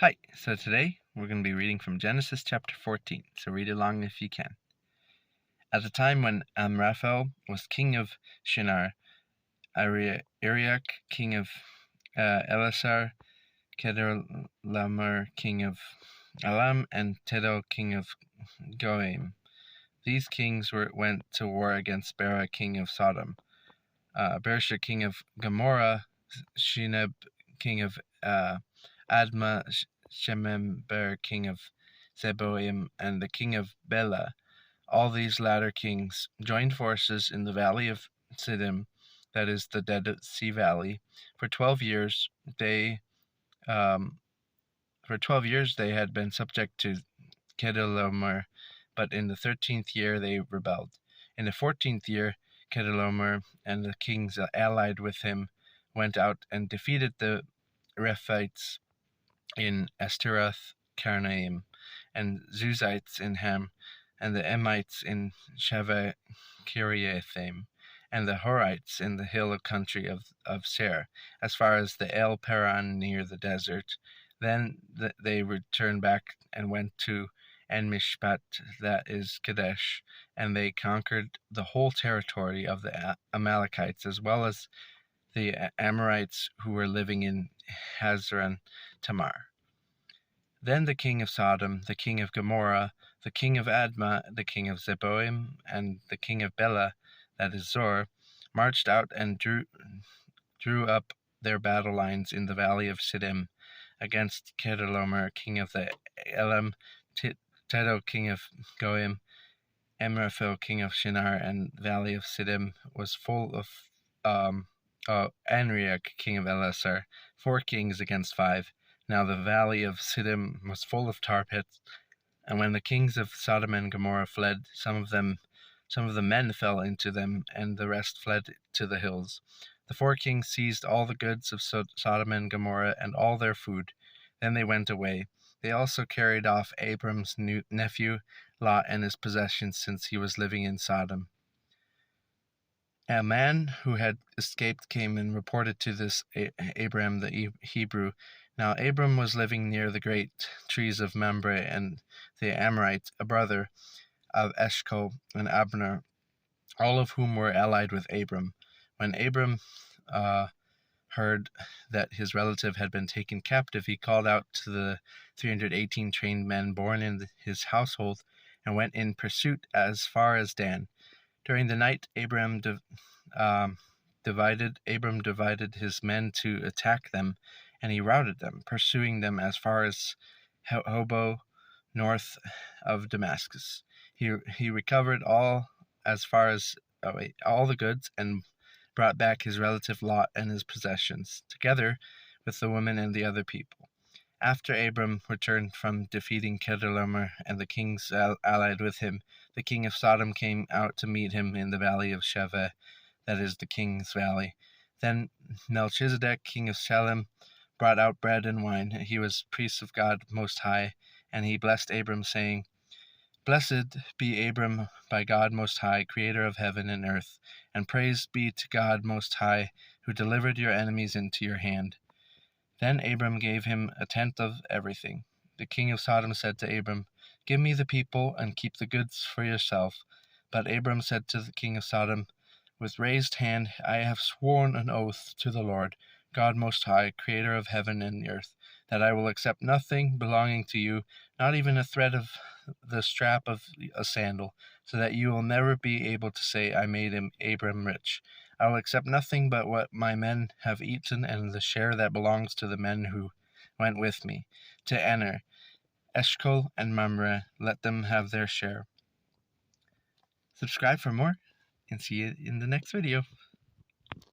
Hi, so today we're going to be reading from Genesis chapter 14, so read along if you can. At the time when Amraphel was king of Shinar, Arioch king of Elasar, Kedorlaomer king of Elam, and Tidal king of Goim. These kings went to war against Bera king of Sodom, Bersha king of Gomorrah, Shinab king of Admah, Shemember king of Zeboim, and the king of Bela. All these latter kings joined forces in the valley of Siddim, that is the Dead Sea Valley. For 12 years they had been subject to Kedorlaomer, but in the 13th year they rebelled. In the 14th year, Kedorlaomer and the kings allied with him went out and defeated the Rephites in Ashtaroth Karnaim, and Zuzites in Ham, and the Emites in Shaveh Kiriathaim, and the Horites in the hill country of Seir, as far as the El Paran near the desert. Then they returned back and went to En-Mishpat, that is Kadesh, and they conquered the whole territory of the Amalekites, as well as the Amorites who were living in Hazran Tamar. Then the king of Sodom, the king of Gomorrah, the king of Admah, the king of Zeboim, and the king of Bela, that is Zor, marched out and drew up their battle lines in the valley of Siddim against Kedorlaomer, king of the Elam, Tidal, king of Goim, Amraphel, king of Shinar, and the valley of Siddim was full of Anriach, king of Elasar, 4 kings against 5. Now the valley of Siddim was full of tar pits, and when the kings of Sodom and Gomorrah fled, some of the men fell into them, and the rest fled to the hills. The 4 kings seized all the goods of Sodom and Gomorrah and all their food. Then they went away. They also carried off Abram's nephew Lot and his possessions, since he was living in Sodom. A man who had escaped came and reported to this Abram the Hebrew. Now Abram was living near the great trees of Mamre, and the Amorite, a brother of Eshcol and Abner, all of whom were allied with Abram. When Abram heard that his relative had been taken captive, he called out to the 318 trained men born in his household and went in pursuit as far as Dan. During the night, Abram divided his men to attack them, and he routed them, pursuing them as far as Hobo, north of Damascus. He recovered all the goods, and brought back his relative Lot and his possessions, together with the women and the other people. After Abram returned from defeating Kedorlaomer and the kings allied with him, the king of Sodom came out to meet him in the valley of Shaveh, that is the king's valley. Then Melchizedek, king of Salem, brought out bread and wine. He was priest of God Most High, and he blessed Abram, saying, "Blessed be Abram by God Most High, creator of heaven and earth, and praise be to God Most High, who delivered your enemies into your hand." Then Abram gave him a tenth of everything. The king of Sodom said to Abram, "Give me the people, and keep the goods for yourself." But Abram said to the king of Sodom, "With raised hand I have sworn an oath to the Lord, God Most High, creator of heaven and earth, that I will accept nothing belonging to you, not even a thread of the strap of a sandal, so that you will never be able to say, 'I made Abram rich.' I will accept nothing but what my men have eaten, and the share that belongs to the men who went with me. To Aner, Eshcol, and Mamre, let them have their share." Subscribe for more, and see you in the next video.